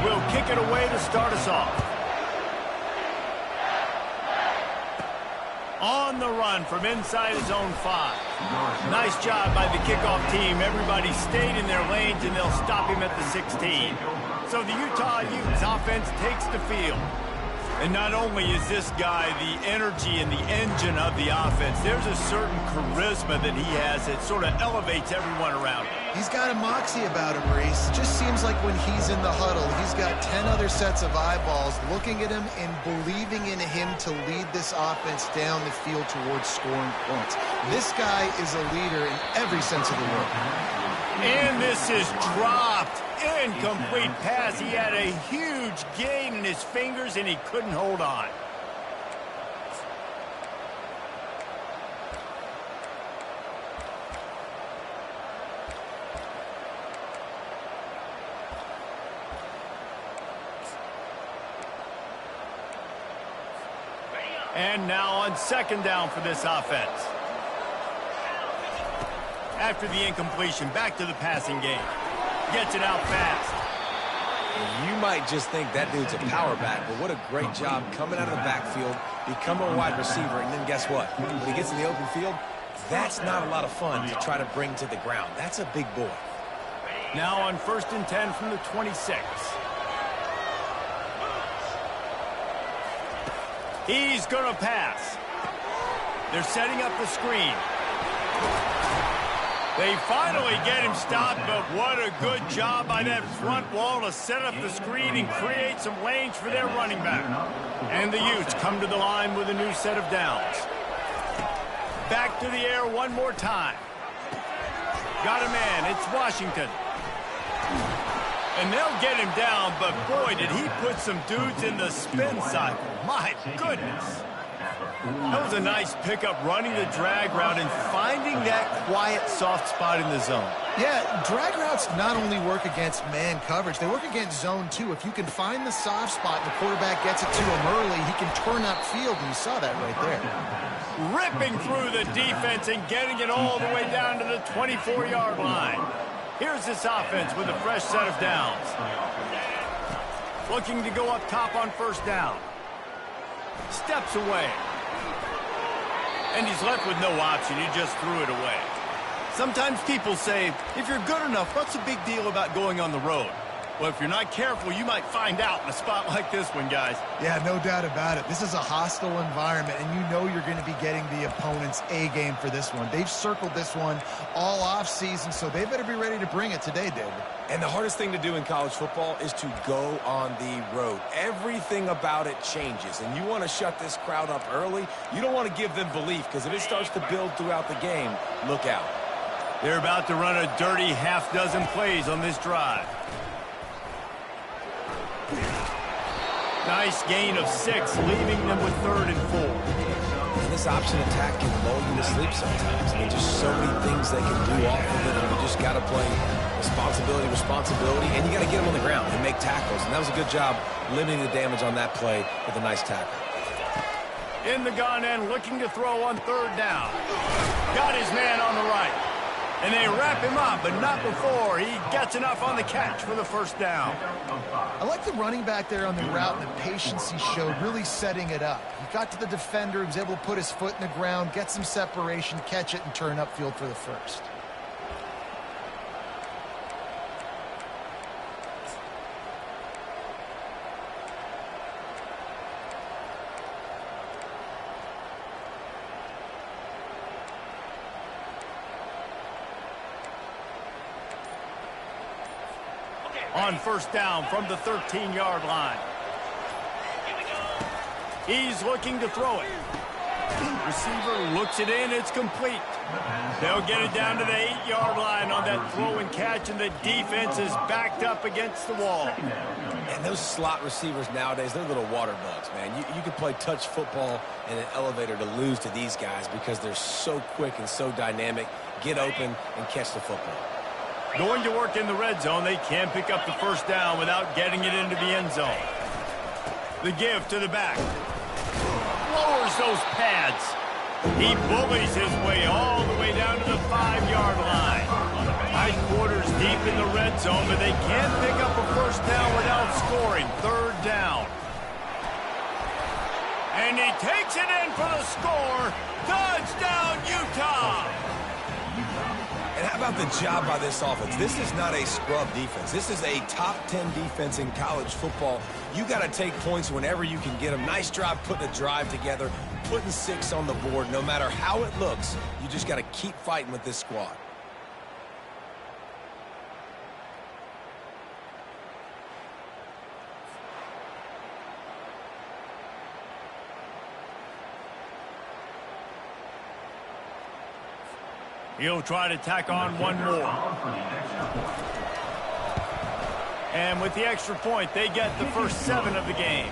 will kick it away to start us off. On the run from inside his own 5. Nice job by the kickoff team. Everybody stayed in their lanes, and they'll stop him at the 16. So the Utah Utes offense takes the field. And not only is this guy the energy and the engine of the offense, there's a certain charisma that he has that sort of elevates everyone around him. He's got a moxie about him, Reese. It just seems like when he's in the huddle, he's got 10 other sets of eyeballs looking at him and believing in him to lead this offense down the field towards scoring points. This guy is a leader in every sense of the word. And this is dropped. Incomplete pass. He had a huge gain in his fingers, and he couldn't hold on. And now on second down for this offense. After the incompletion, back to the passing game. Gets it out fast. You might just think that dude's a power back, but what a great job coming out of the backfield, becoming a wide receiver, and then guess what? When he gets in the open field, that's not a lot of fun to try to bring to the ground. That's a big boy. Now on 1st and 10 from the 26. He's going to pass. They're setting up the screen. They finally get him stopped, but what a good job by that front wall to set up the screen and create some lanes for their running back. And the Utes come to the line with a new set of downs. Back to the air one more time. Got a man. It's Washington. And they'll get him down, but boy, did he put some dudes in the spin cycle. My goodness. That was a nice pickup, running the drag route and finding that quiet, soft spot in the zone. Yeah, drag routes not only work against man coverage, they work against zone too. If you can find the soft spot and the quarterback gets it to him early, he can turn upfield, and you saw that right there. Ripping through the defense and getting it all the way down to the 24-yard line. Here's this offense with a fresh set of downs. Looking to go up top on 1st down. Steps away. And he's left with no option. He just threw it away. Sometimes people say, if you're good enough, what's the big deal about going on the road? Well, if you're not careful, you might find out in a spot like this one, guys. Yeah, no doubt about it. This is a hostile environment, and you know you're going to be getting the opponent's A-game for this one. They've circled this one all offseason, so they better be ready to bring it today, David. And the hardest thing to do in college football is to go on the road. Everything about it changes, and you want to shut this crowd up early. You don't want to give them belief, because if it starts to build throughout the game, look out. They're about to run a dirty half-dozen plays on this drive. Nice gain of 6, leaving them with 3rd and 4. And this option attack can lull you to sleep sometimes. I mean, just so many things they can do off of it, and you just got to play responsibility, and you got to get them on the ground and make tackles. And that was a good job limiting the damage on that play with a nice tackle. In the gun end, looking to throw on 3rd down. Got his man on the right. And they wrap him up, but not before he gets enough on the catch for the 1st down. I like the running back there on the route and the patience he showed, really setting it up. He got to the defender, he was able to put his foot in the ground, get some separation, catch it, and turn upfield for the 1st. On 1st down from the 13-yard line. He's looking to throw it. Receiver looks it in. It's complete. They'll get it down to the 8-yard line on that throw and catch, and the defense is backed up against the wall. And those slot receivers nowadays, they're little water bugs, man. You can play touch football in an elevator to lose to these guys because they're so quick and so dynamic. Get open and catch the football. Going to work in the red zone. They can't pick up the 1st down without getting it into the end zone. The give to the back. Lowers those pads. He bullies his way all the way down to the 5-yard line. High quarters deep in the red zone, but they can't pick up a 1st down without scoring. scoring 3rd down. And he takes it in for the score. Touchdown, Utah! And how about the job by this offense? This is not a scrub defense. This is a top 10 defense in college football. You got to take points whenever you can get them. Nice job putting a drive together, putting 6 on the board. No matter how it looks, you just got to keep fighting with this squad. He'll try to tack on one more. And with the extra point, they get the first 7 of the game.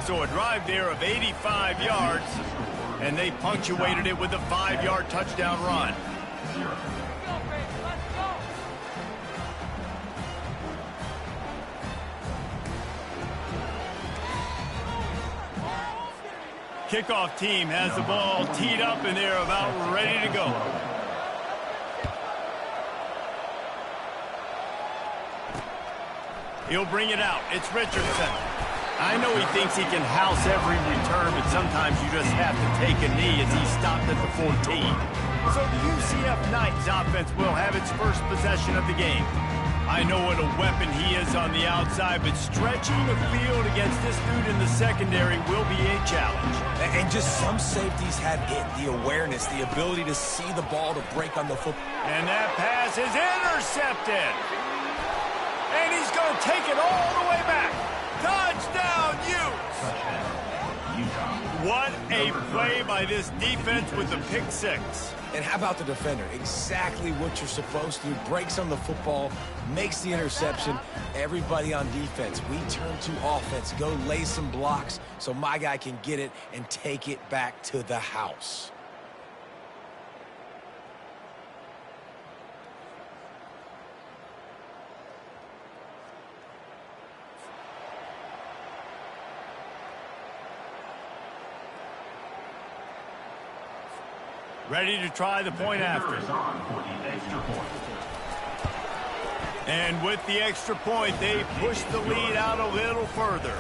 So a drive there of 85 yards, and they punctuated it with a 5-yard touchdown run. Kickoff team has the ball teed up, and they're about ready to go. He'll bring it out. It's Richardson. I know he thinks he can house every return, but sometimes you just have to take a knee as he stopped at the 14. So the UCF Knights offense will have its first possession of the game. I know what a weapon he is on the outside, but stretching the field against this dude in the secondary will be a challenge. And just some safeties have it, the awareness, the ability to see the ball to break on the football. And that pass is intercepted. And he's going to take it all the way back. Touchdown, Utes! What a play by this defense with the pick 6. And how about the defender? Exactly what you're supposed to do. Breaks on the football, makes the interception. Everybody on defense, we turn to offense. Go lay some blocks so my guy can get it and take it back to the house. Ready to try the point after. And with the extra point, they push the lead out a little further.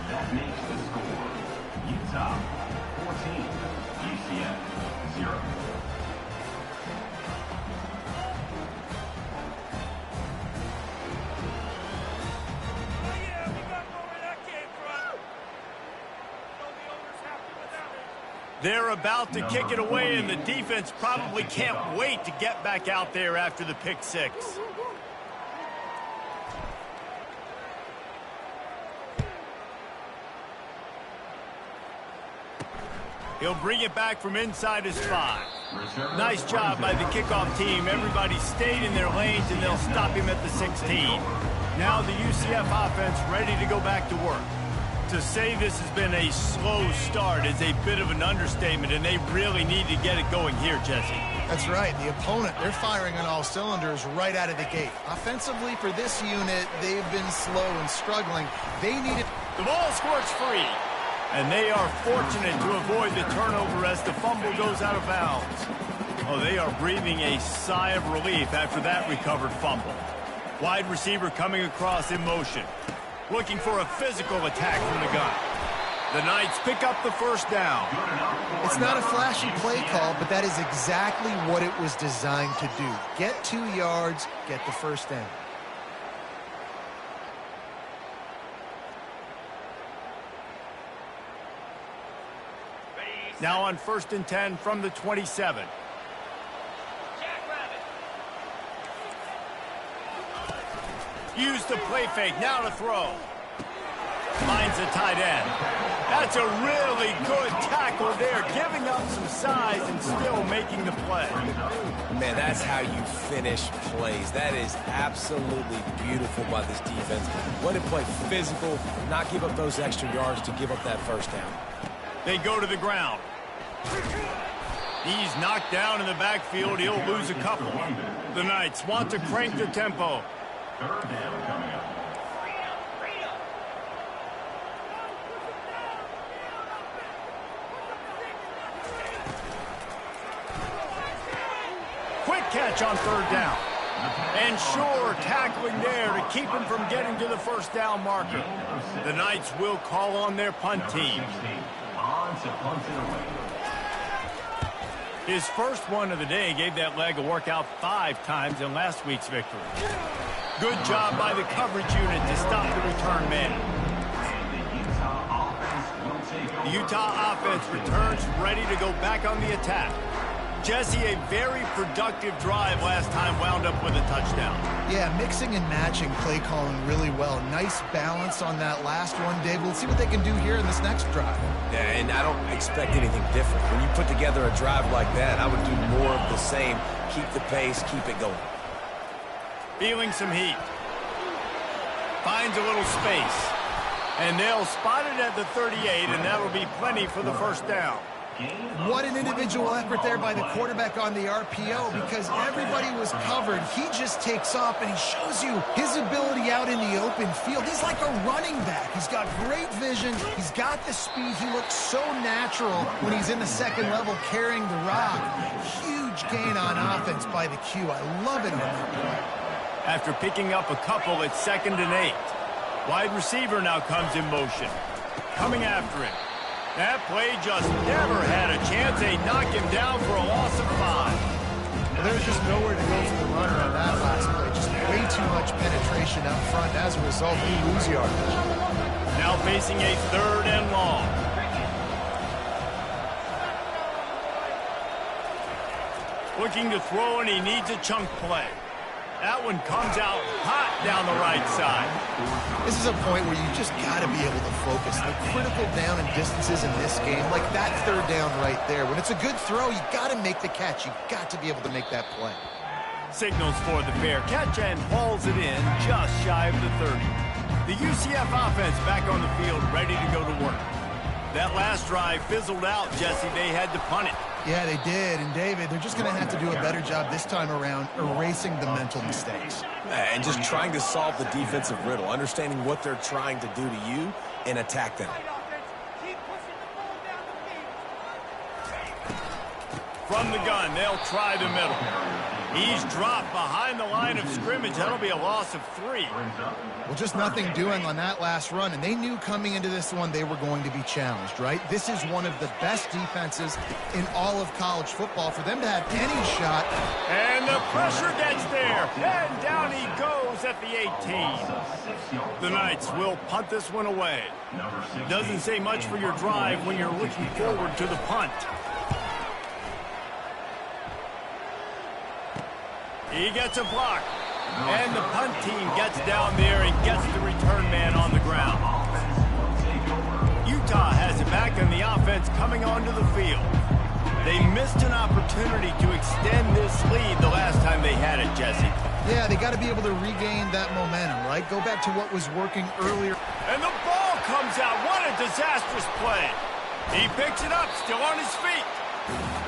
That makes the score Utah 14, UCF 0. They're about to kick it away, and the defense probably can't wait to get back out there after the pick 6. He'll bring it back from inside his 5. Nice job by the kickoff team. Everybody stayed in their lanes, and they'll stop him at the 16. Now the UCF offense ready to go back to work. To say this has been a slow start is a bit of an understatement, and they really need to get it going here, Jesse. That's right. The opponent, they're firing on all cylinders right out of the gate. Offensively, for this unit, they've been slow and struggling. They need it. The ball squirts free, and they are fortunate to avoid the turnover as the fumble goes out of bounds. Oh, they are breathing a sigh of relief after that recovered fumble. Wide receiver coming across in motion, looking for a physical attack from the gun. The Knights pick up the first down. It's not a flashy play call, but that is exactly what it was designed to do. Get 2 yards, get the first down. Now on 1st and 10 from the 27. Use the play fake, now to throw. Finds the tight end. That's a really good tackle there, giving up some size and still making the play. Man, that's how you finish plays. That is absolutely beautiful by this defense. Way to play physical, not give up those extra yards to give up that first down. They go to the ground. He's knocked down in the backfield. He'll lose a couple. The Knights want to crank the tempo. 3rd down coming up. Quick catch on 3rd down. And sure, tackling there to keep him from getting to the first down marker. The Knights will call on their punt team. On to punt it away. His first one of the day gave that leg a workout 5 times in last week's victory. Good job by the coverage unit to stop the return man. The Utah offense returns ready to go back on the attack. Jesse, a very productive drive last time, wound up with a touchdown. Yeah, mixing and matching play calling really well. Nice balance on that last one, Dave. We'll see what they can do here in this next drive. Yeah, and I don't expect anything different. When you put together a drive like that, I would do more of the same. Keep the pace, keep it going. Feeling some heat. Finds a little space. And they'll spot it at the 38, and that'll be plenty for the first down. What an individual effort there by the quarterback on the RPO, because everybody was covered. He just takes off, and he shows you his ability out in the open field. He's like a running back. He's got great vision. He's got the speed. He looks so natural when he's in the second level carrying the rock. Huge gain on offense by the Q. I love it on that play. After picking up a couple, it's 2nd and 8. Wide receiver now comes in motion. Coming after him. That play just never had a chance. They knock him down for a loss of 5. Well, there's just nowhere to go for the runner on that last play. Just way too much penetration up front. As a result, they lose yardage. Now facing a 3rd and long. Looking to throw, and he needs a chunk play. That one comes out hot down the right side. This is a point where you just got to be able to focus. The critical down and distances in this game, like that 3rd down right there. When it's a good throw, you got to make the catch. You got to be able to make that play. Signals for the fair catch and hauls it in just shy of the 30. The UCF offense back on the field, ready to go to work. That last drive fizzled out, Jesse. They had to punt it. Yeah, they did. And, David, they're just going to have to do a better job this time around erasing the mental mistakes. And just trying to solve the defensive riddle, understanding what they're trying to do to you and attack them. From the gun, they'll try the middle. He's dropped behind the line of scrimmage. That'll be a loss of 3. Well, just nothing doing on that last run, and they knew coming into this one they were going to be challenged, right? This is one of the best defenses in all of college football. For them to have any shot. And the pressure gets there, and down he goes at the 18. The Knights will punt this one away. Doesn't say much for your drive when you're looking forward to the punt. He gets a block, and the punt team gets down there and gets the return man on the ground. Utah has it back, and the offense coming onto the field. They missed an opportunity to extend this lead the last time they had it, Jesse. Yeah, they got to be able to regain that momentum, right? Go back to what was working earlier. And the ball comes out. What a disastrous play. He picks it up, still on his feet.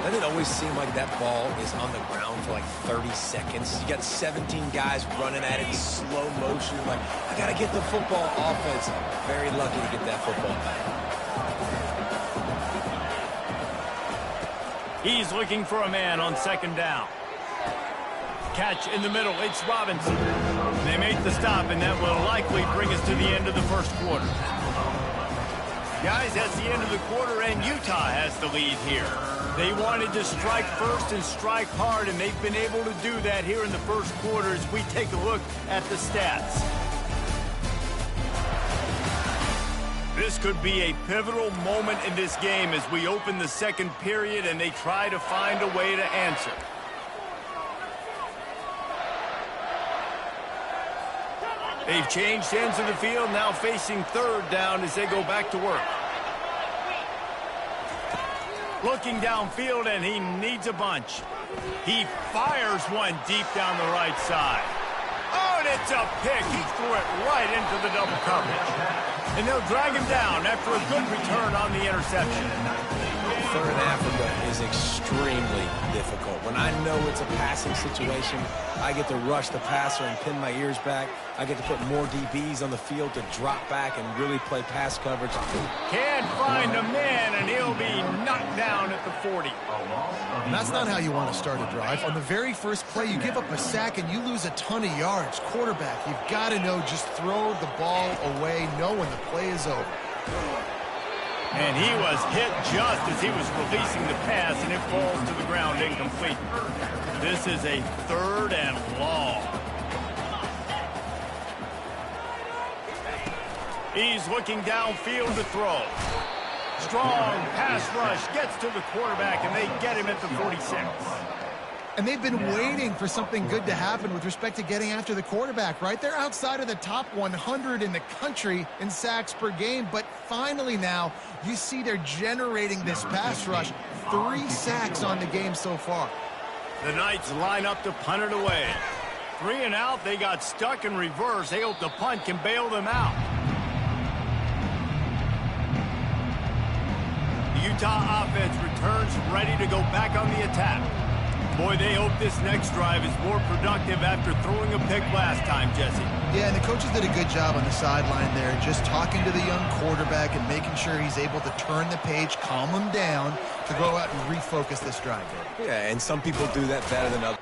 Doesn't it always seem like that ball is on the ground for like 30 seconds? You got 17 guys running at it in slow motion. Like, I got to get the football offense. Very lucky to get that football back. He's looking for a man on 2nd down. Catch in the middle. It's Robinson. They make the stop, and that will likely bring us to the end of the first quarter. Guys, that's the end of the quarter, and Utah has the lead here. They wanted to strike first and strike hard, and they've been able to do that here in the first quarter as we take a look at the stats. This could be a pivotal moment in this game as we open the second period and they try to find a way to answer. They've changed ends of the field, now facing 3rd down as they go back to work. Looking downfield, and he needs a bunch. He fires one deep down the right side. Oh, and it's a pick. He threw it right into the double coverage. And they'll drag him down after a good return on the interception. third and Africa is extremely difficult. When I know it's a passing situation, I get to rush the passer and pin my ears back. I get to put more DBs on the field to drop back and really play pass coverage. Can't find a man, and he'll be knocked down at the 40. And that's not how you want to start a drive. On the very first play, you give up a sack and you lose a ton of yards. Quarterback, you've got to know, just throw the ball away, know when the play is over. And he was hit just as he was releasing the pass, and it falls to the ground incomplete. This is a 3rd and long. He's looking downfield to throw. Strong pass rush gets to the quarterback, and they get him at the 46. And they've been waiting for something good to happen with respect to getting after the quarterback, right? They're outside of the top 100 in the country in sacks per game, but finally now you see they're generating this pass rush. 3 sacks on the game so far. The Knights line up to punt it away. 3 and out, they got stuck in reverse. They hope the punt can bail them out. The Utah offense returns ready to go back on the attack. Boy, they hope this next drive is more productive after throwing a pick last time, Jesse. Yeah, and the coaches did a good job on the sideline there, just talking to the young quarterback and making sure he's able to turn the page, calm him down, to go out and refocus this drive there. Yeah, and some people do that better than others.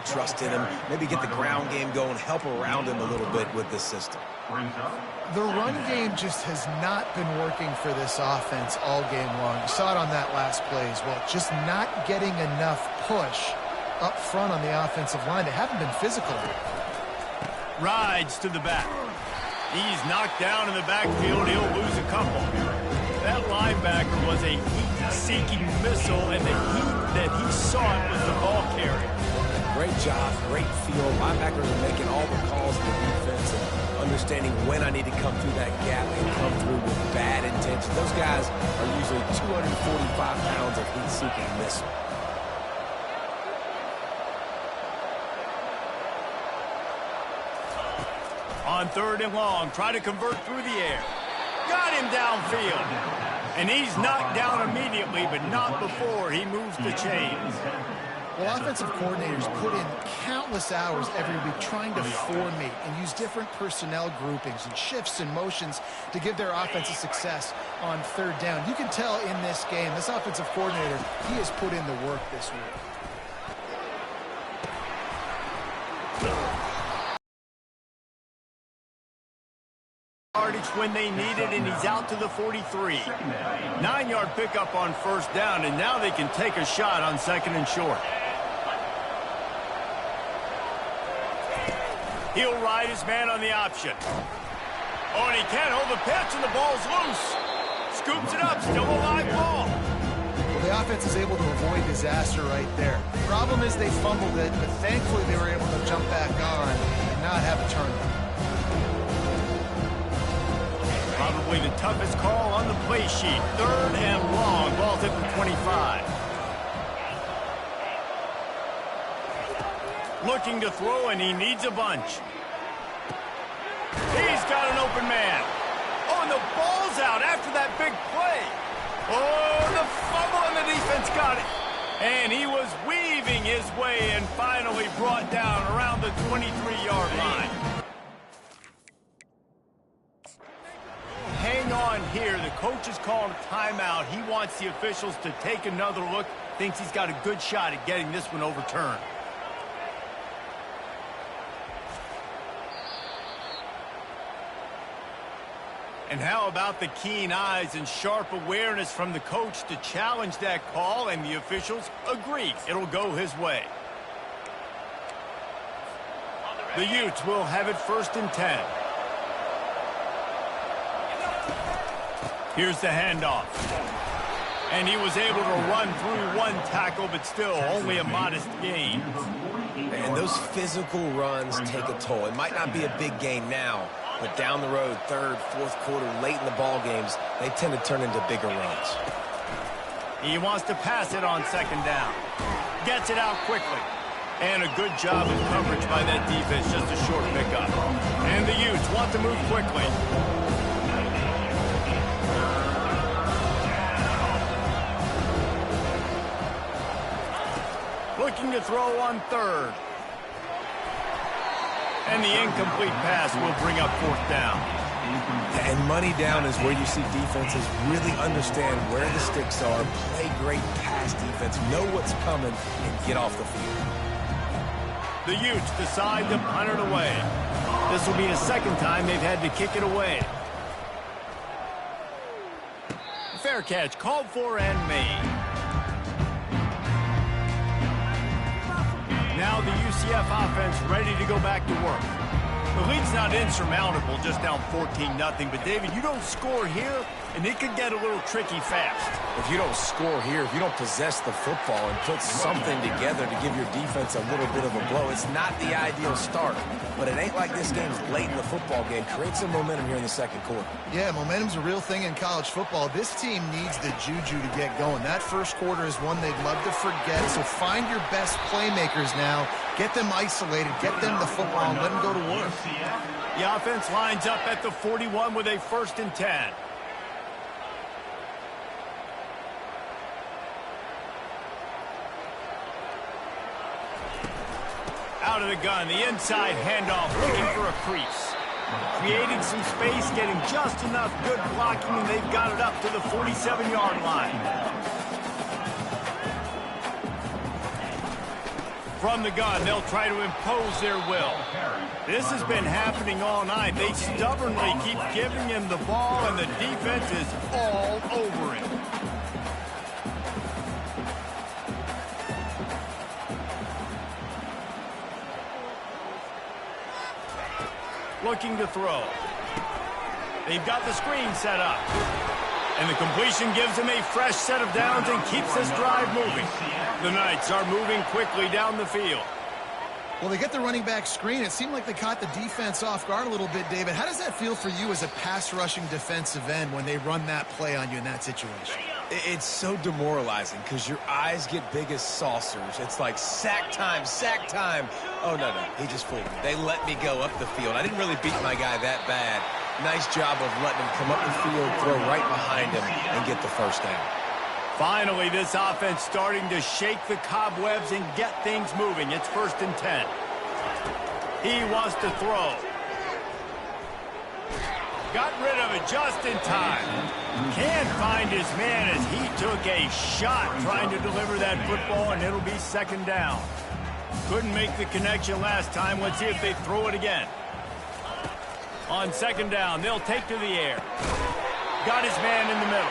Trust in him, maybe get the ground game going, help around him a little bit with this system. The run game just has not been working for this offense all game long. You saw it on that last play as well. Just not getting enough push up front on the offensive line. They haven't been physical. Rides to the back. He's knocked down in the backfield. He'll lose a couple. That linebacker was a heat-seeking missile, and the heat that he sought was the ball carrier. Great job, great feel. Linebackers are making all the calls in the defense and understanding when I need to come through that gap and come through with bad intentions. Those guys are usually 245 pounds of heat-seeking missile. On 3rd and long, try to convert through the air. Got him downfield. And he's knocked down immediately, but not before he moves the chains. Well, offensive coordinators put in countless hours every week trying to formate and use different personnel groupings and shifts and motions to give their offensive success on 3rd down. You can tell in this game, this offensive coordinator, he has put in the work this week. When they need it, and he's out to the 43. 9-yard pickup on 1st down, and now they can take a shot on 2nd and short. He'll ride his man on the option. Oh, and he can't hold the pitch, and the ball's loose. Scoops it up, still a live ball. Well, the offense is able to avoid disaster right there. The problem is they fumbled it, but thankfully they were able to jump back on and not have a turnover. Probably the toughest call on the play sheet. 3rd and long. Ball's at the 25. Looking to throw, and he needs a bunch. He's got an open man. Oh, and the ball's out after that big play. Oh, the fumble, and the defense got it. And he was weaving his way and finally brought down around the 23-yard line. Hang on here. The coach is calling a timeout. He wants the officials to take another look. Thinks he's got a good shot at getting this one overturned. And how about the keen eyes and sharp awareness from the coach to challenge that call, and the officials agree it'll go his way. The Utes will have it 1st and 10. Here's the handoff. And he was able to run through one tackle, but still only a modest gain. And those physical runs take a toll. It might not be a big gain now, but down the road, 3rd, 4th quarter, late in the ball games, they tend to turn into bigger runs. He wants to pass it on 2nd down. Gets it out quickly. And a good job of coverage by that defense, just a short pickup. And the Utes want to move quickly. Looking to throw on 3rd. And the incomplete pass will bring up 4th down. And money down is where you see defenses really understand where the sticks are, play great pass defense, know what's coming, and get off the field. The Utes decide to punt it away. This will be the 2nd time they've had to kick it away. Fair catch called for and made. Now the UCF offense ready to go back to work. The lead's not insurmountable, just down 14-0. But, David, you don't score here, and it could get a little tricky fast. If you don't score here, if you don't possess the football and put something together to give your defense a little bit of a blow, it's not the ideal start. But it ain't like this game's late in the football game. Create some momentum here in the 2nd quarter. Yeah, momentum's a real thing in college football. This team needs the juju to get going. That 1st quarter is one they'd love to forget. So find your best playmakers now. Get them isolated. Get them the football and let them go to work. The offense lines up at the 41 with a 1st and 10. Out of the gun, the inside handoff, looking for a crease. Creating some space, getting just enough good blocking, and they've got it up to the 47-yard line. From the gun, they'll try to impose their will. This has been happening all night. They stubbornly keep giving him the ball, and the defense is all over him. Looking to throw. They've got the screen set up. And the completion gives him a fresh set of downs and keeps this drive moving. The Knights are moving quickly down the field. Well, they get the running back screen. It seemed like they caught the defense off guard a little bit, David. How does that feel for you as a pass-rushing defensive end when they run that play on you in that situation? It's so demoralizing because your eyes get big as saucers. It's like sack time, sack time. Oh, no, he just fooled me. They let me go up the field. I didn't really beat my guy that bad. Nice job of letting him come up the field, throw right behind him, and get the 1st down. Finally, this offense starting to shake the cobwebs and get things moving. It's 1st and 10. He wants to throw. Got rid of it just in time. Can't find his man as he took a shot trying to deliver that football, and it'll be 2nd down. Couldn't make the connection last time. Let's see if they throw it again. On 2nd down, they'll take to the air. Got his man in the middle.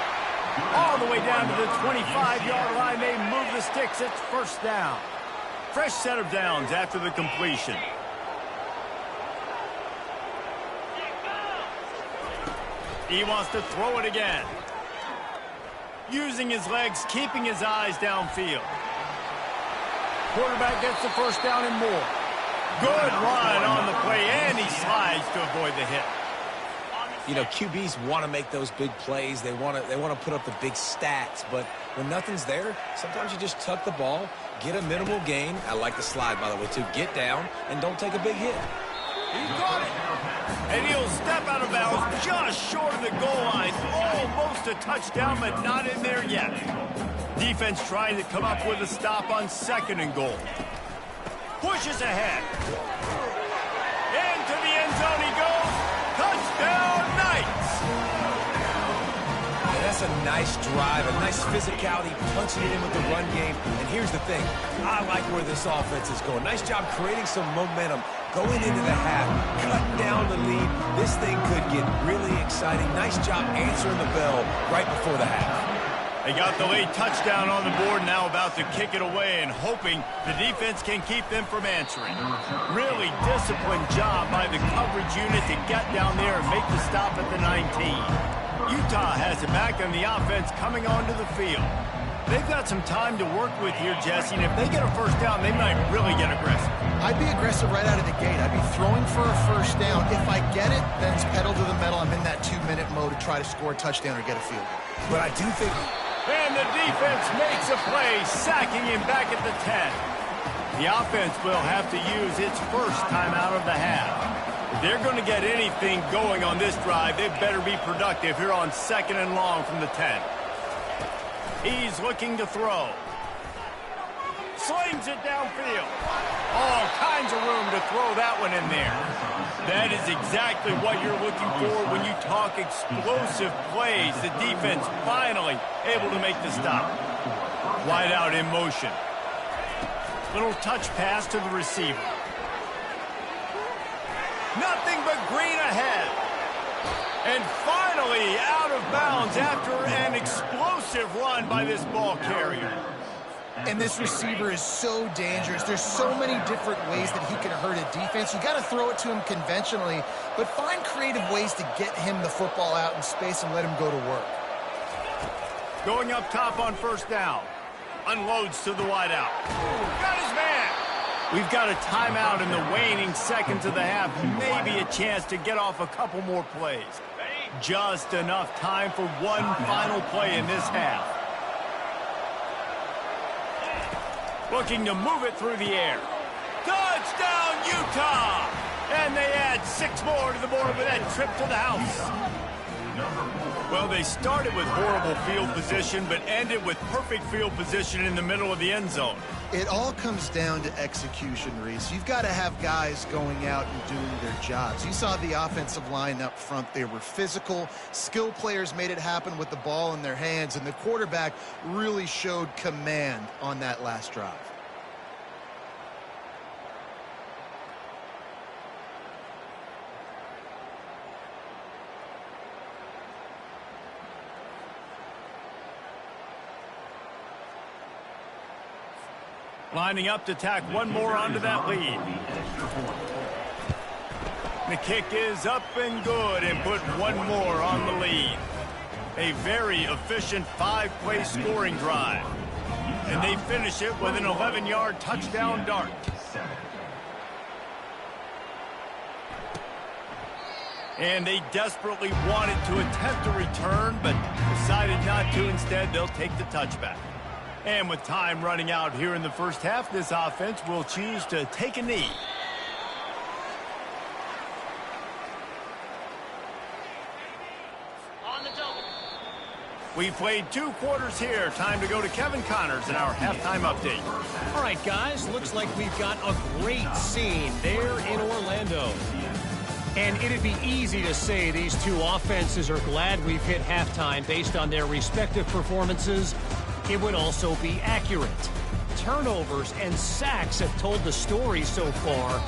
All the way down to the 25-yard line. They move the sticks. It's 1st down. Fresh set of downs after the completion. He wants to throw it again. Using his legs, keeping his eyes downfield. Quarterback gets the 1st down and more. Good run on the play, and he slides to avoid the hit. You know, QBs want to make those big plays. They want to put up the big stats. But when nothing's there, sometimes you just tuck the ball, get a minimal gain. I like the slide, by the way, too. Get down and don't take a big hit. He got it. And he'll step out of bounds just short of the goal line. Almost a touchdown, but not in there yet. Defense trying to come up with a stop on 2nd and goal. Pushes ahead. Into the end zone he goes. Touchdown, Knights! And that's a nice drive, a nice physicality, punching it in with the run game. And here's the thing. I like where this offense is going. Nice job creating some momentum. going into the half, cutting down the lead. This thing could get really exciting. Nice job answering the bell right before the half. They got the late touchdown on the board, now about to kick it away and hoping the defense can keep them from answering. Really disciplined job by the coverage unit to get down there and make the stop at the 19. Utah has it back on the offense coming onto the field. They've got some time to work with here, Jesse, and if they get a first down, they might really get aggressive. I'd be aggressive right out of the gate. I'd be throwing for a first down. If I get it, then it's pedal to the metal. I'm in that 2-minute mode to try to score a touchdown or get a field goal. But I do think... And the defense makes a play, sacking him back at the 10. The offense will have to use its first time out of the half. If they're going to get anything going on this drive, they better be productive here on 2nd and long from the 10. He's looking to throw. Slings it downfield. All kinds of room to throw that one in there. That is exactly what you're looking for when you talk explosive plays. The defense finally able to make the stop. Wide out in motion. Little touch pass to the receiver. Nothing but green ahead. And finally out of bounds after an explosive run by this ball carrier. And this receiver is so dangerous. There's so many different ways that he can hurt a defense. You got to throw it to him conventionally, but find creative ways to get him the football out in space and let him go to work. Going up top on first down. Unloads to the wideout. Got his man. We've got a timeout in the waning seconds of the half. Maybe a chance to get off a couple more plays. Just enough time for one final play in this half. Looking to move it through the air. Touchdown, Utah! And they add 6 more to the board with that trip to the house. Well, they started with horrible field position, but ended with perfect field position in the middle of the end zone. It all comes down to execution, Reese. You've got to have guys going out and doing their jobs. You saw the offensive line up front. They were physical. Skill players made it happen with the ball in their hands, and the quarterback really showed command on that last drive. Lining up to tack one more onto that lead. The kick is up and good and put one more on the lead. A very efficient 5-play scoring drive. And they finish it with an 11-yard touchdown dart. And they desperately wanted to attempt a return, but decided not to. Instead, they'll take the touchback. And with time running out here in the first half, this offense will choose to take a knee. On the double. We played 2 quarters here. Time to go to Kevin Connors in our halftime update. All right, guys, looks like we've got a great scene there in Orlando. And it'd be easy to say these two offenses are glad we've hit halftime based on their respective performances. It would also be accurate. Turnovers and sacks have told the story so far.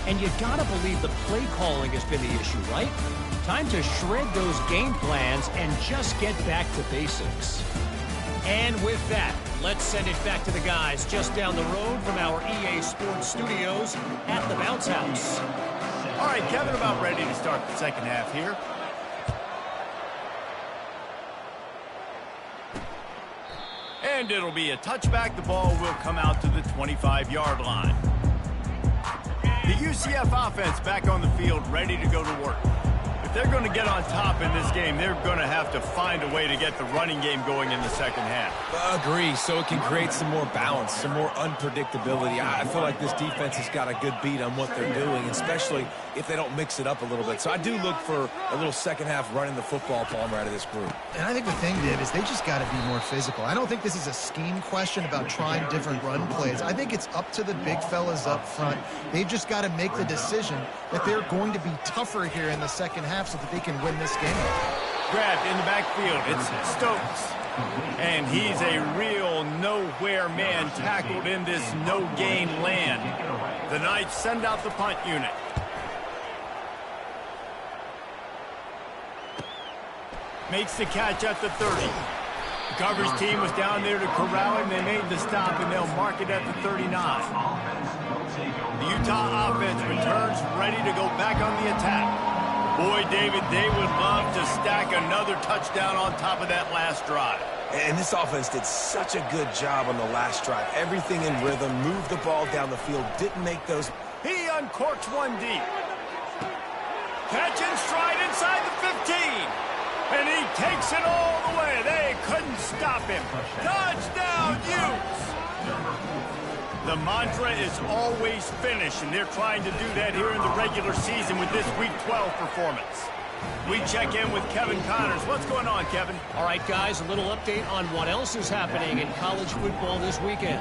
And you gotta believe the play calling has been the issue, right? Time to shred those game plans and just get back to basics. And with that, let's send it back to the guys just down the road from our EA Sports studios at the Bounce House. All right, Kevin, about ready to start the second half here. And it'll be a touchback. The ball will come out to the 25-yard line. The UCF offense back on the field, ready to go to work. If they're going to get on top in this game, they're going to have to find a way to get the running game going in the second half. Agree, so it can create some more balance, some more unpredictability. I feel like this defense has got a good beat on what they're doing, especially if they don't mix it up a little bit. So I do look for a little second half running the football, Palmer, out of this group. And I think the thing, Dave, is they just got to be more physical. I don't think this is a scheme question about trying different run plays. I think it's up to the big fellas up front. They've just got to make the decision that they're going to be tougher here in the second half so that they can win this game. Grabbed in the backfield, it's Stokes. And he's a real nowhere man tackled in this no-gain land. The Knights send out the punt unit. Makes the catch at the 30. The coverage team was down there to corral him. They made the stop, and they'll mark it at the 39. The Utah offense returns ready to go back on the attack. Boy, David, they would love to stack another touchdown on top of that last drive. And this offense did such a good job on the last drive. Everything in rhythm, moved the ball down the field, didn't make those. He uncorks one deep. Catch and stride inside the 15. And he takes it all the way. They couldn't stop him. Touchdown, Utes! The mantra is always finish, and they're trying to do that here in the regular season with this Week 12 performance. We check in with Kevin Connors. What's going on, Kevin? All right, guys, a little update on what else is happening in college football this weekend.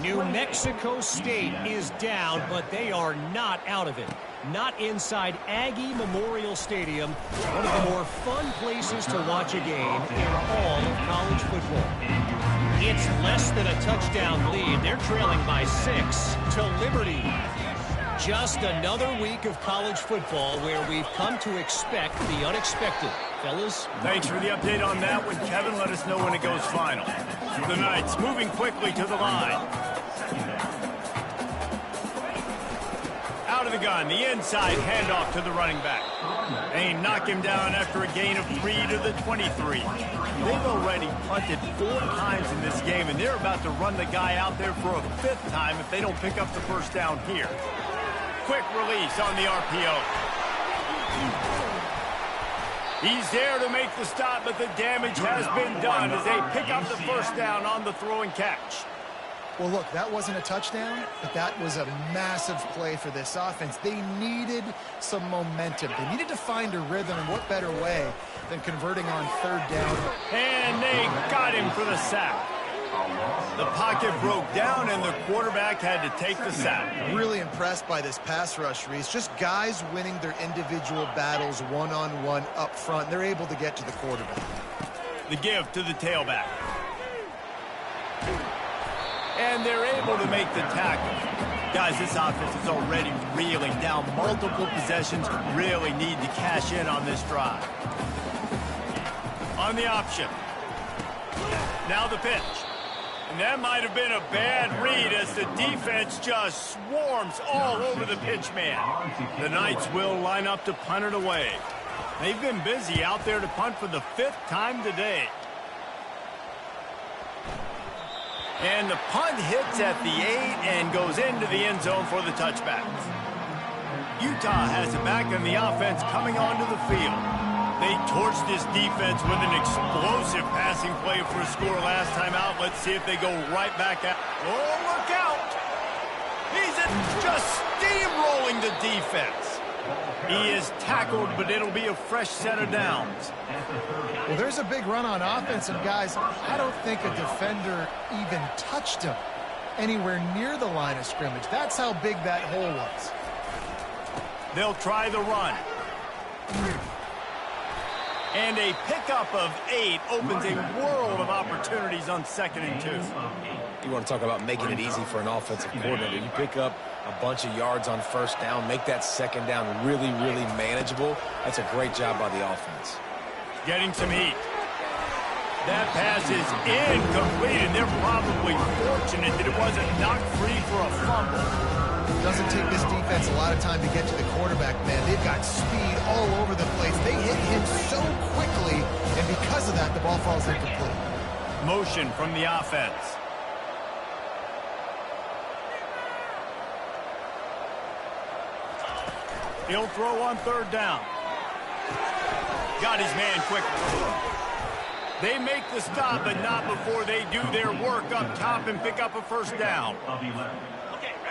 New Mexico State is down, but they are not out of it. Not inside Aggie Memorial Stadium, one of the more fun places to watch a game in all of college football. It's less than a touchdown lead. They're trailing by 6 to Liberty. Just another week of college football where we've come to expect the unexpected. Fellas? Thanks for the update on that one, Kevin. Let us know when it goes final. The Knights moving quickly to the line. Out of the gun, the inside handoff to the running back. They knock him down after a gain of 3 to the 23. They've already punted 4 times in this game, and they're about to run the guy out there for a 5th time if they don't pick up the first down here. Quick release on the RPO. He's there to make the stop, but the damage has been done as they pick up the first down on the throw and catch. Well, look, that wasn't a touchdown, but that was a massive play for this offense. They needed some momentum. They needed to find a rhythm, and what better way than converting on 3rd down. And they got him for the sack. The pocket broke down, and the quarterback had to take the sack. Really impressed by this pass rush, Reese. Just guys winning their individual battles one-on-one up front. They're able to get to the quarterback. The give to the tailback. And they're able to make the tackle. Guys, this offense is already reeling down multiple possessions. Really need to cash in on this drive. On the option. Now the pitch. And that might have been a bad read as the defense just swarms all over the pitch man. The Knights will line up to punt it away. They've been busy out there to punt for the 5th time today. And the punt hits at the 8 and goes into the end zone for the touchback. Utah has it back on the offense coming onto the field. They torched this defense with an explosive passing play for a score last time out. Let's see if they go right back out. Oh, look out! He's just steamrolling the defense. He is tackled, but it'll be a fresh set of downs. Well, there's a big run on offense, and guys, I don't think a defender even touched him anywhere near the line of scrimmage. That's how big that hole was. They'll try the run. And a pickup of 8 opens a world of opportunities on 2nd and 2. You want to talk about making it easy for an offensive coordinator. You pick up a bunch of yards on 1st down, make that 2nd down really, really manageable. That's a great job by the offense. Getting some heat. That pass is incomplete, and they're probably fortunate that it wasn't knocked free for a fumble. Doesn't take this defense a lot of time to get to the quarterback, man. They've got speed all over the place. They hit him so quickly, and because of that, the ball falls incomplete. Motion from the offense. He'll throw on 3rd down. Got his man quickly. They make the stop, but not before they do their work up top and pick up a 1st down.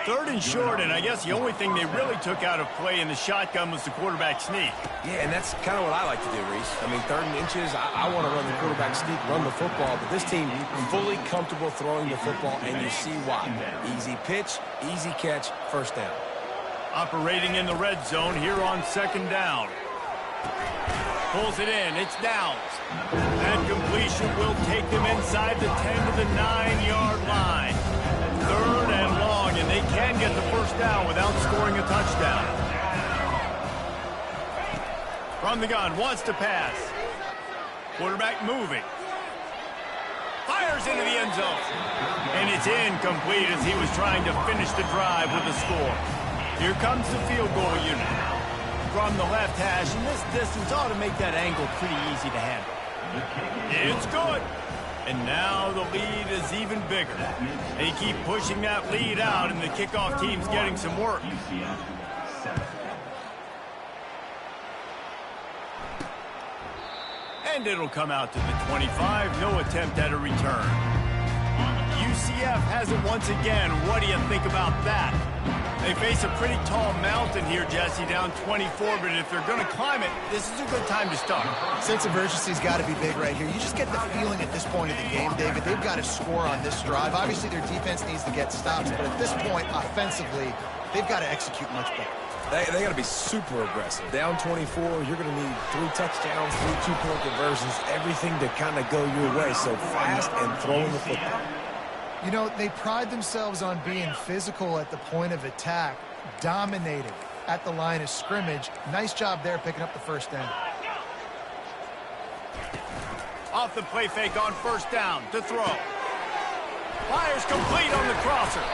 3rd and short, and I guess the only thing they really took out of play in the shotgun was the quarterback sneak. Yeah, and that's kind of what I like to do, Reese. I mean, 3rd and inches, I want to run the quarterback sneak, run the football, but this team fully comfortable throwing the football, and you see why. Easy pitch, easy catch, 1st down. Operating in the red zone here on 2nd down. Pulls it in. It's Downs. That completion will take them inside the 10 to the 9-yard line. 3rd and long, and they can get the first down without scoring a touchdown. From the gun, wants to pass. Quarterback moving. Fires into the end zone. And it's incomplete as he was trying to finish the drive with a score. Here comes the field goal unit. From the left hash, and this distance ought to make that angle pretty easy to handle. It's good. And now the lead is even bigger. They keep pushing that lead out, and the kickoff team's getting some work. And it'll come out to the 25. No attempt at a return. UCF has it once again. What do you think about that? They face a pretty tall mountain here, Jesse, down 24, but if they're going to climb it, this is a good time to start. Sense of urgency's got to be big right here. You just get the feeling at this point of the game, David, they've got to score on this drive. Obviously, their defense needs to get stops, but at this point, offensively, they've got to execute much better. They got to be super aggressive. Down 24, you're going to need 3 touchdowns, 3 two-point conversions, everything to kind of go your way. So fast and throwing the football. You know, they pride themselves on being physical at the point of attack, dominating at the line of scrimmage. Nice job there picking up the first down. Off the play fake on first down to throw. Fires complete on the crosser.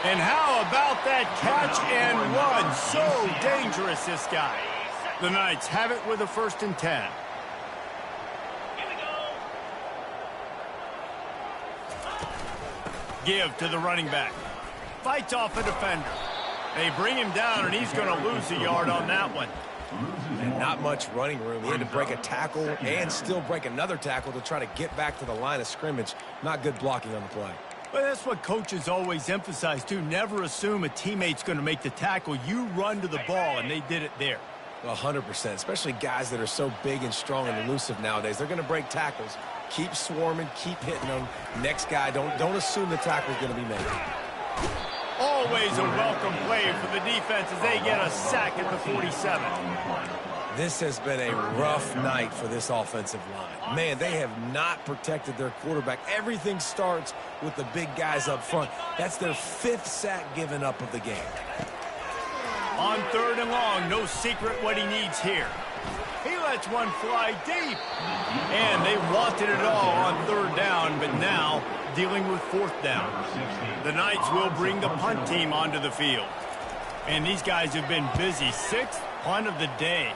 And how about that catch and run? So dangerous, this guy. The Knights have it with a 1st and 10. Give to the running back. Fights off a defender. They bring him down, and he's going to lose a yard on that one. And not much running room. He had to break a tackle and still break another tackle to try to get back to the line of scrimmage. Not good blocking on the play. Well, that's what coaches always emphasize, too. Never assume a teammate's going to make the tackle. You run to the ball, and they did it there. 100%, especially guys that are so big and strong and elusive nowadays. They're going to break tackles. Keep swarming, keep hitting them. Next guy, don't assume the tackle's going to be made. Always a welcome play for the defense as they get a sack at the 47. This has been a rough night for this offensive line. Man, they have not protected their quarterback. Everything starts with the big guys up front. That's their 5th sack given up of the game. On 3rd and long, no secret what he needs here. He lets one fly deep. And they wanted it all on 3rd down, but now dealing with 4th down. The Knights will bring the punt team onto the field. And these guys have been busy. 6th punt of the day.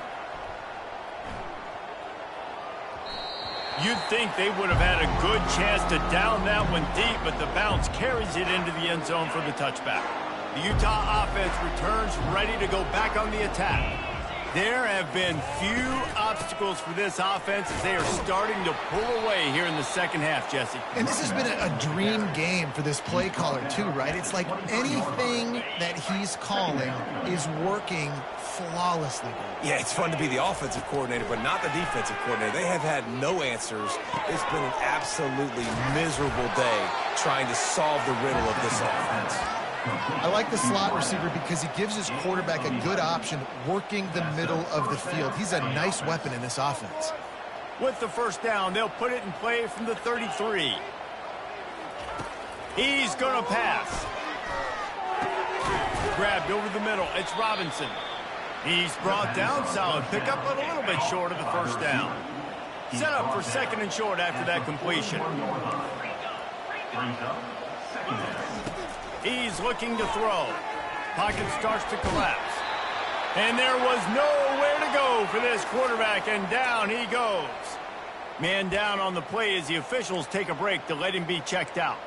You'd think they would have had a good chance to down that one deep, but the bounce carries it into the end zone for the touchback. The Utah offense returns ready to go back on the attack. There have been few obstacles for this offense as they are starting to pull away here in the second half, Jesse. And this has been a dream game for this play caller, too, right? It's like anything that he's calling is working flawlessly. Yeah, it's fun to be the offensive coordinator, but not the defensive coordinator. They have had no answers. It's been an absolutely miserable day trying to solve the riddle of this offense. I like the slot receiver because he gives his quarterback a good option working the middle of the field. He's a nice weapon in this offense. With the first down, they'll put it in play from the 33. He's going to pass. Grabbed over the middle. It's Robinson. He's brought down solid. Pick up a little bit short of the first down. Set up for 2nd and short after that completion. He's looking to throw. Pocket starts to collapse. And there was nowhere to go for this quarterback, and down he goes. Man down on the play as the officials take a break to let him be checked out.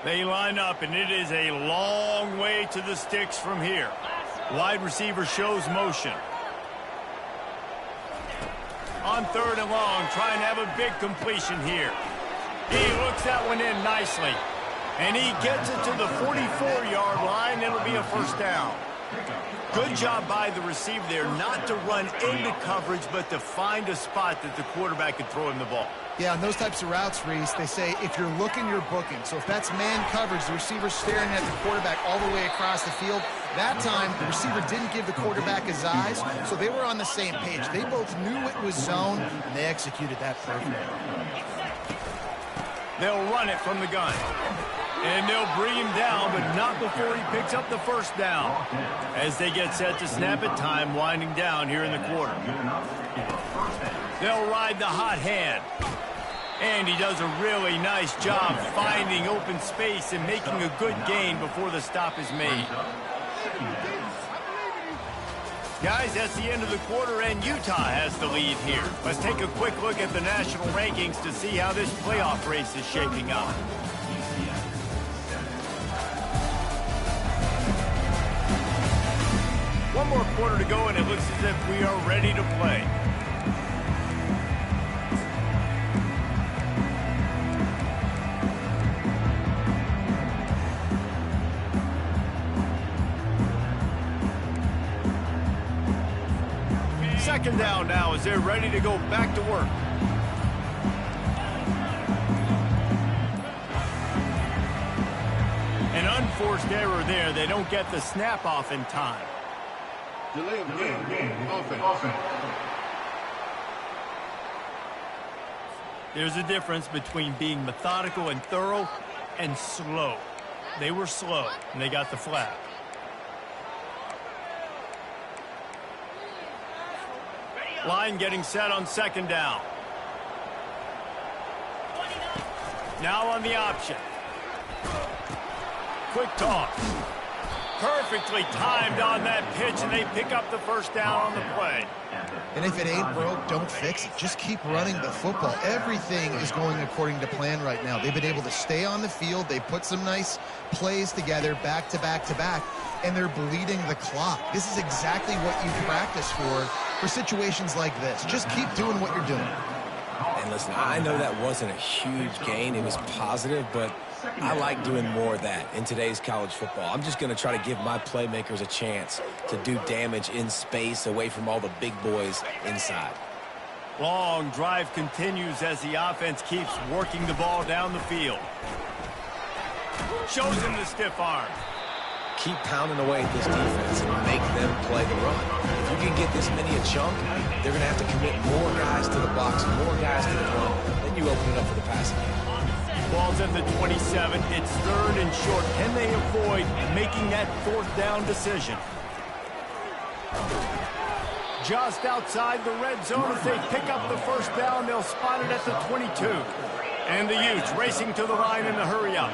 They line up, and it is a long way to the sticks from here. Wide receiver shows motion. On 3rd and long, trying to have a big completion here. He looks that one in nicely. And he gets it to the 44-yard line. It'll be a first down. Good job by the receiver there not to run into coverage, but to find a spot that the quarterback could throw him the ball. Yeah, on those types of routes, Reese, they say if you're looking, you're booking. So if that's man coverage, the receiver's staring at the quarterback all the way across the field. That time, the receiver didn't give the quarterback his eyes, so they were on the same page. They both knew it was zone, and they executed that perfectly. They'll run it from the gun. And they'll bring him down, but not before he picks up the first down. As they get set to snap it, time winding down here in the quarter. They'll ride the hot hand. And he does a really nice job finding open space and making a good gain before the stop is made. Guys, that's the end of the quarter, and Utah has the lead here. Let's take a quick look at the national rankings to see how this playoff race is shaping up. One more quarter to go, and it looks as if we are ready to play. Second down now as they're ready to go back to work. An unforced error there. They don't get the snap off in time. Delay of game. Offense. There's a difference between being methodical and thorough and slow. They were slow, and they got the flag. Line getting set on second down. Now on the option. Quick toss. Perfectly timed on that pitch, and they pick up the first down on the play. And if it ain't broke, don't fix it. Just keep running the football. Everything is going according to plan right now. They've been able to stay on the field. They put some nice plays together back to back to back, and they're bleeding the clock. This is exactly what you practice for situations like this. Just keep doing what you're doing. And listen, I know that wasn't a huge gain. It was positive, but I like doing more of that in today's college football. I'm just going to try to give my playmakers a chance to do damage in space away from all the big boys inside. Long drive continues as the offense keeps working the ball down the field. Shows him the stiff arm. Keep pounding away at this defense and make them play the run. If you can get this many a chunk, they're going to have to commit more guys to the box, more guys to the run. Then you open it up for the passing game. Ball's at the 27. It's third and short. Can they avoid making that fourth down decision? Just outside the red zone as they pick up the first down. They'll spot it at the 22. And the Utes racing to the line in the hurry up.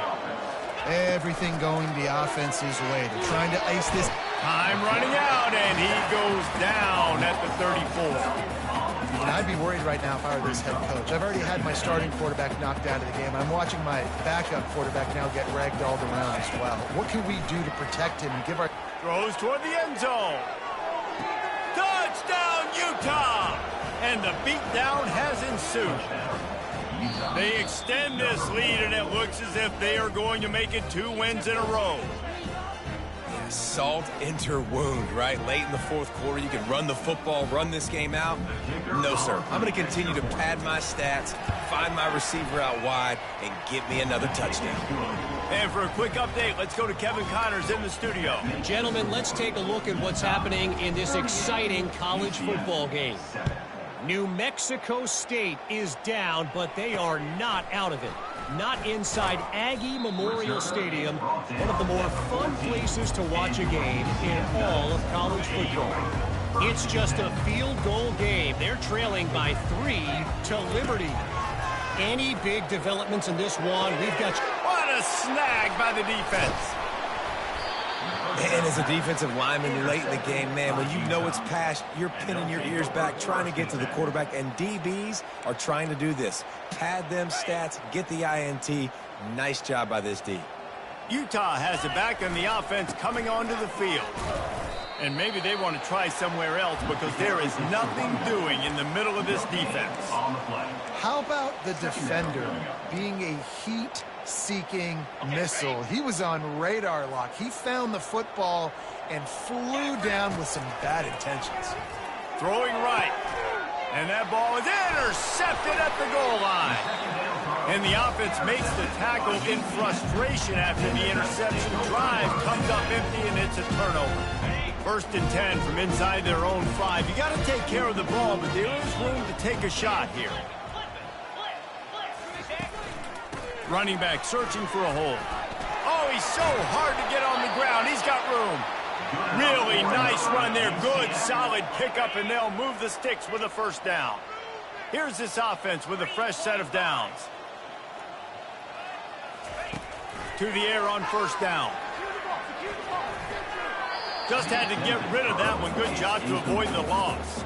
Everything going the offense's way. They're trying to ice this. Time running out, and he goes down at the 34. And I'd be worried right now if I were this head coach. I've already had my starting quarterback knocked out of the game. I'm watching my backup quarterback now get ragdolled around as well. What can we do to protect him and give our... Throws toward the end zone. Touchdown, Utah! And the beatdown has ensued. They extend this lead, and it looks as if they are going to make it 2 wins in a row. Yeah, salt enter wound, right? Late in the fourth quarter, you can run the football, run this game out. No, sir. I'm going to continue to pad my stats, find my receiver out wide, and get me another touchdown. And for a quick update, let's go to Kevin Connors in the studio. Gentlemen, let's take a look at what's happening in this exciting college football game. New Mexico State is down, but they are not out of it. Not inside Aggie Memorial Stadium, one of the more fun places to watch a game in all of college football. It's just a field goal game. They're trailing by 3 to Liberty. Any big developments in this one? We've got... What a snag by the defense. And as a defensive lineman late in the game, man, when you know it's past, you're pinning your ears back, trying to get to the quarterback, and DBs are trying to do this. Pad them stats, get the INT. Nice job by this D. Utah has it back, and the offense coming onto the field. And maybe they want to try somewhere else because there is nothing doing in the middle of this defense. How about the defender being a heat-seeking missile? He was on radar lock. He found the football and flew down with some bad intentions. Throwing right. And that ball is intercepted at the goal line. And the offense makes the tackle in frustration after the interception. Drive comes up empty, and it's a turnover. First and 10 from inside their own 5. You got to take care of the ball, but there is room to take a shot here. Running back searching for a hole. He's so hard to get on the ground. He's got room. Really nice run there. Good, solid pickup, and they'll move the sticks with a first down. Here's this offense with a fresh set of downs. To the air on first down. Just had to get rid of that one. Good job to avoid the loss.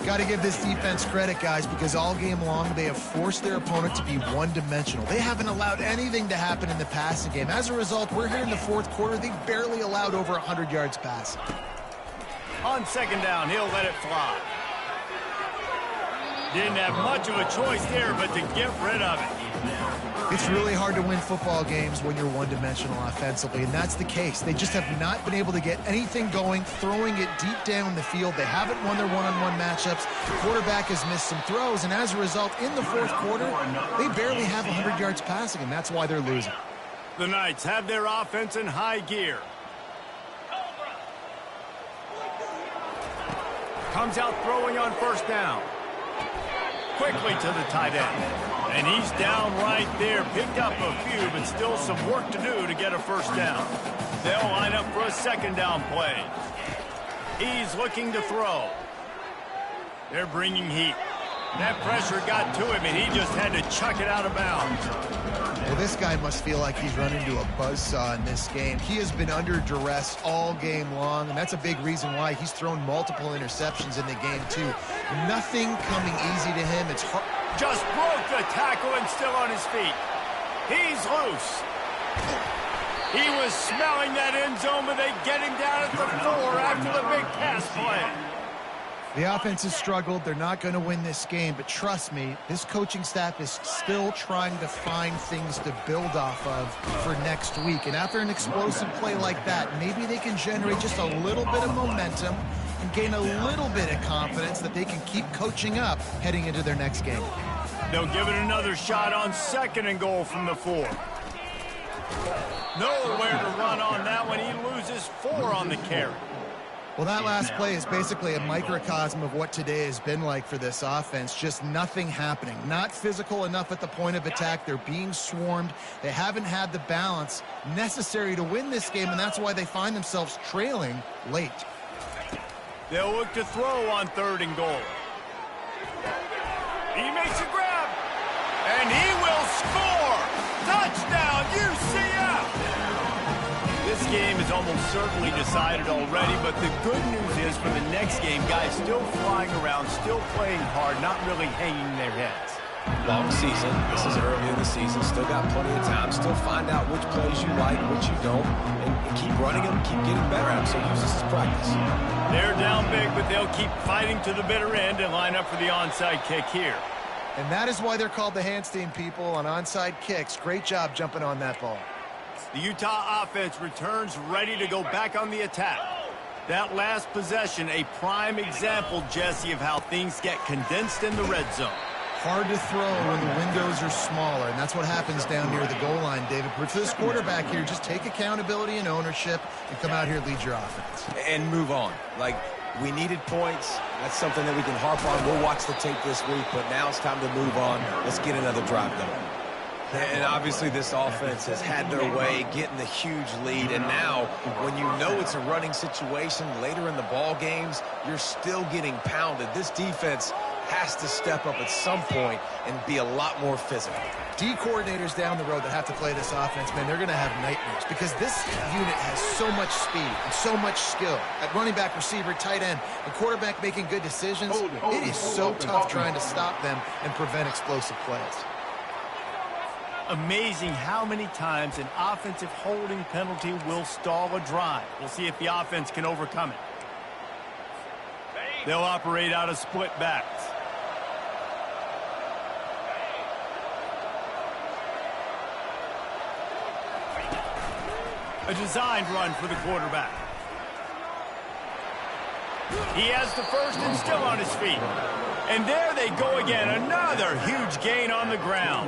Got to give this defense credit, guys, because all game long they have forced their opponent to be one-dimensional. They haven't allowed anything to happen in the passing game. As a result, we're here in the fourth quarter. They barely allowed over 100 yards passing. On second down, he'll let it fly. Didn't have much of a choice there, but to get rid of it. It's really hard to win football games when you're one-dimensional offensively, and that's the case. They just have not been able to get anything going, throwing it deep down the field. They haven't won their one-on-one matchups. The quarterback has missed some throws, and as a result, in the fourth quarter, they barely have 100 yards passing, and that's why they're losing. The Knights have their offense in high gear. Comes out throwing on first down. Quickly to the tight end. And he's down right there. Picked up a few, but still some work to do to get a first down. They'll line up for a second down play. He's looking to throw. They're bringing heat. That pressure got to him, and he just had to chuck it out of bounds. Well, this guy must feel like he's run into a buzzsaw in this game. He has been under duress all game long, and that's a big reason why he's thrown multiple interceptions in the game, too. Nothing coming easy to him. It's hard. Just broke the tackle and still on his feet. He's loose. He was smelling that end zone, but they get him down at the 4 after the big pass play. The offense has struggled. They're not going to win this game, but trust me, this coaching staff is still trying to find things to build off of for next week. And after an explosive play like that, maybe they can generate just a little bit of momentum and gain a little bit of confidence that they can keep coaching up heading into their next game. They'll give it another shot on second and goal from the 4. Nowhere to run on that one. He loses 4 on the carry. Well, that last play is basically a microcosm of what today has been like for this offense. Just nothing happening. Not physical enough at the point of attack. They're being swarmed. They haven't had the balance necessary to win this game, and that's why they find themselves trailing late. They'll look to throw on third and goal. He makes a grab, and he will score! Touchdown, UCF! This game is almost certainly decided already, but the good news is for the next game, guys still flying around, still playing hard, not really hanging their heads. Long season. This is early in the season. Still got plenty of time. Still find out which plays you like, which you don't, and keep running them, keep getting better at them. So use this as practice. They're down big, but they'll keep fighting to the bitter end and line up for the onside kick here. And that is why they're called the Handstein people on onside kicks. Great job jumping on that ball. The Utah offense returns ready to go back on the attack. That last possession, a prime example, Jesse, of how things get condensed in the red zone. Hard to throw when the windows are smaller, and that's what happens down near the goal line, David. But for this quarterback here, just take accountability and ownership and come out here and lead your offense. And move on. Like, we needed points. That's something that we can harp on. We'll watch the tape this week, but now it's time to move on. Let's get another drive going. And obviously this offense has had their way, getting the huge lead. And now, when you know it's a running situation later in the ball games, you're still getting pounded. This defense has to step up at some point and be a lot more physical. D coordinators down the road that have to play this offense, man, they're going to have nightmares because this unit has so much speed and so much skill at running back, receiver, tight end, and quarterback making good decisions. It is so tough trying to stop them and prevent explosive plays. Amazing how many times an offensive holding penalty will stall a drive. We'll see if the offense can overcome it. They'll operate out of split backs. A designed run for the quarterback. He has the first and still on his feet. And there they go again. Another huge gain on the ground.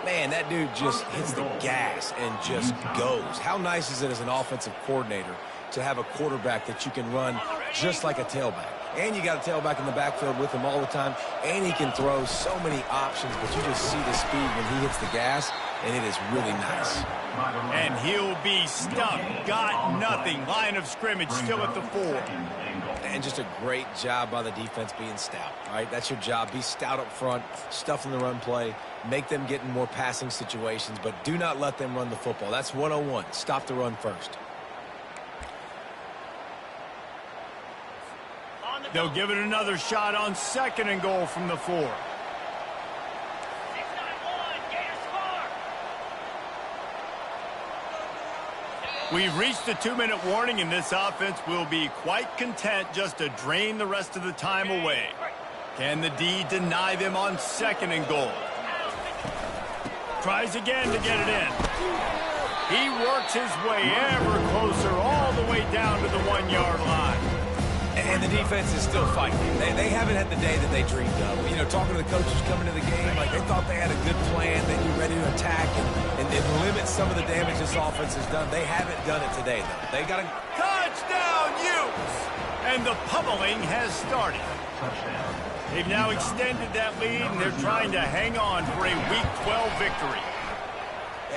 Man, that dude just hits the gas and just goes. How nice is it as an offensive coordinator to have a quarterback that you can run just like a tailback? And you got a tailback in the backfield with him all the time, and he can throw so many options, but you just see the speed when he hits the gas, and it is really nice. And he'll be stuffed. Got nothing. Line of scrimmage still at the 4. And just a great job by the defense being stout, right? That's your job. Be stout up front, stuff in the run play, make them get in more passing situations, but do not let them run the football. That's 101. Stop the run first. They'll give it another shot on 2nd and goal from the 4. We've reached the 2-minute warning, and this offense will be quite content just to drain the rest of the time away. Can the D deny them on 2nd and goal? Tries again to get it in. He works his way ever closer all the way down to the 1-yard line. And the defense is still fighting. They haven't had the day that they dreamed of. You know, talking to the coaches coming to the game, like they thought they had a good plan. They'd be ready to attack and limit some of the damage this offense has done. They haven't done it today, though. They got a touchdown, Utes! And the pummeling has started. They've now extended that lead, and they're trying to hang on for a Week 12 victory.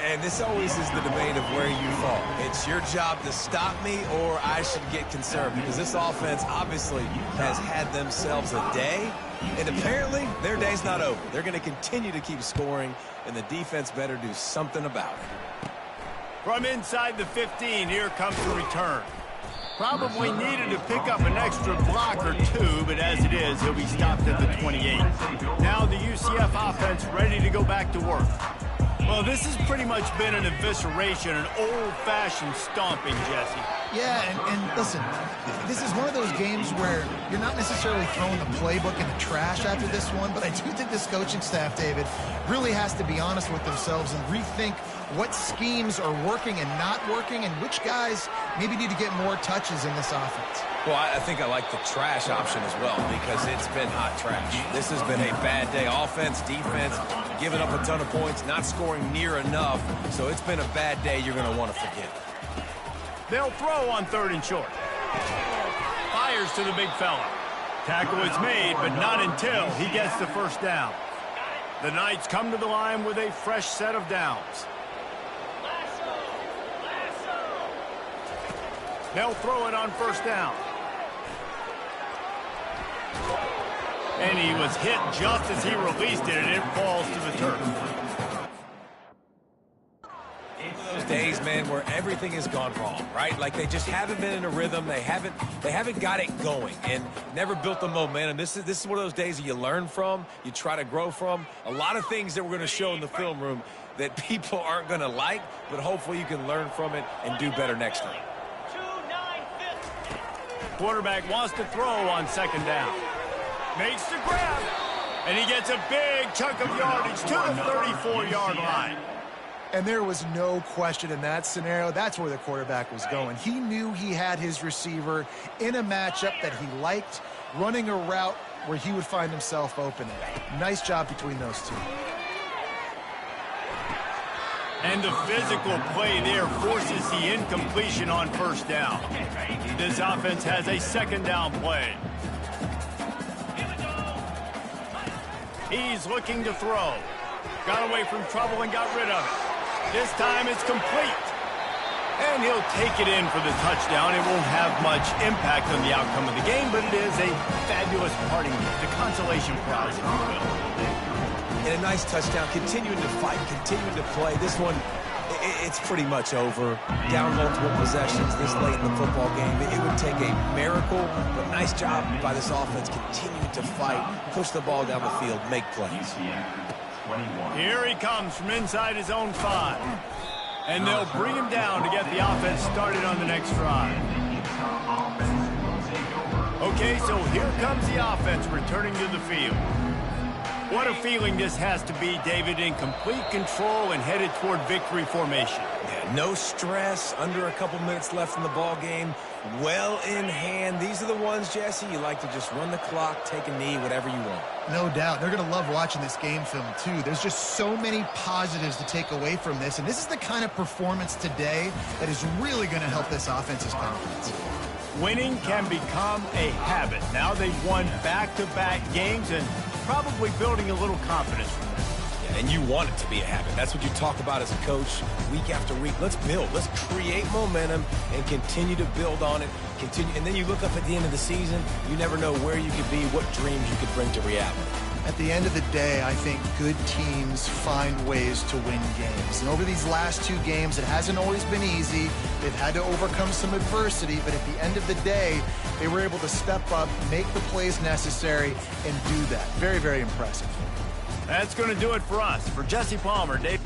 And this always is the debate of where you fall. It's your job to stop me, or I should get conserved, because this offense obviously has had themselves a day, and apparently their day's not over. They're going to continue to keep scoring, and the defense better do something about it. From inside the 15, here comes the return. Probably needed to pick up an extra block or 2, but as it is, he'll be stopped at the 28. Now the UCF offense ready to go back to work. Well, this has pretty much been an evisceration, an old-fashioned stomping, Jesse. Yeah, and listen, this is one of those games where you're not necessarily throwing the playbook in the trash after this one, but I do think this coaching staff, David, really has to be honest with themselves and rethink what schemes are working and not working and which guys maybe need to get more touches in this offense. Well, I think I like the trash option as well, because it's been hot trash. This has been a bad day. Offense, defense, giving up a ton of points, not scoring near enough. So it's been a bad day you're going to want to forget. They'll throw on 3rd and short. Fires to the big fella. Tackle is made, but not until he gets the first down. The Knights come to the line with a fresh set of downs. They'll throw it on 1st down. And he was hit just as he released it, and it falls to the turf. Those days, man, where everything has gone wrong, right? Like they just haven't been in a rhythm. They haven't got it going and never built the momentum. This is one of those days that you learn from, you try to grow from. A lot of things that we're going to show in the film room that people aren't going to like, but hopefully you can learn from it and do better next time. Quarterback wants to throw on 2nd down. Makes the grab, and he gets a big chunk of yardage to the 34-yard line. And there was no question in that scenario. That's where the quarterback was going. He knew he had his receiver in a matchup that he liked, running a route where he would find himself open. Nice job between those two. And the physical play there forces the incompletion on 1st down. This offense has a 2nd down play. He's looking to throw. Got away from trouble and got rid of it. This time it's complete. And he'll take it in for the touchdown. It won't have much impact on the outcome of the game, but it is a fabulous parting gift, a consolation prize, if you will. And a nice touchdown, continuing to fight, continuing to play. This one, it's pretty much over. Down multiple possessions this late in the football game. It would take a miracle, but nice job by this offense continuing to fight, push the ball down the field, make plays. Here he comes from inside his own 5. And they'll bring him down to get the offense started on the next drive. Okay, so here comes the offense returning to the field. What a feeling this has to be, David, in complete control and headed toward victory formation. Yeah, no stress, under a couple minutes left in the ball game, well in hand. These are the ones, Jesse, you like to just run the clock, take a knee, whatever you want. No doubt. They're going to love watching this game film, too. There's just so many positives to take away from this, and this is the kind of performance today that is really going to help this offense's confidence. Winning can become a habit. Now they've won back-to-back games and probably building a little confidence from this. and you want it to be a habit. That's what you talk about as a coach week after week. Let's build. Let's create momentum and continue to build on it. And then you look up at the end of the season, you never know where you could be, what dreams you could bring to reality. At the end of the day, I think good teams find ways to win games. And over these last 2 games, it hasn't always been easy. They've had to overcome some adversity, but at the end of the day, they were able to step up, make the plays necessary, and do that. Very, very impressive. That's going to do it for us. For Jesse Palmer, Dave.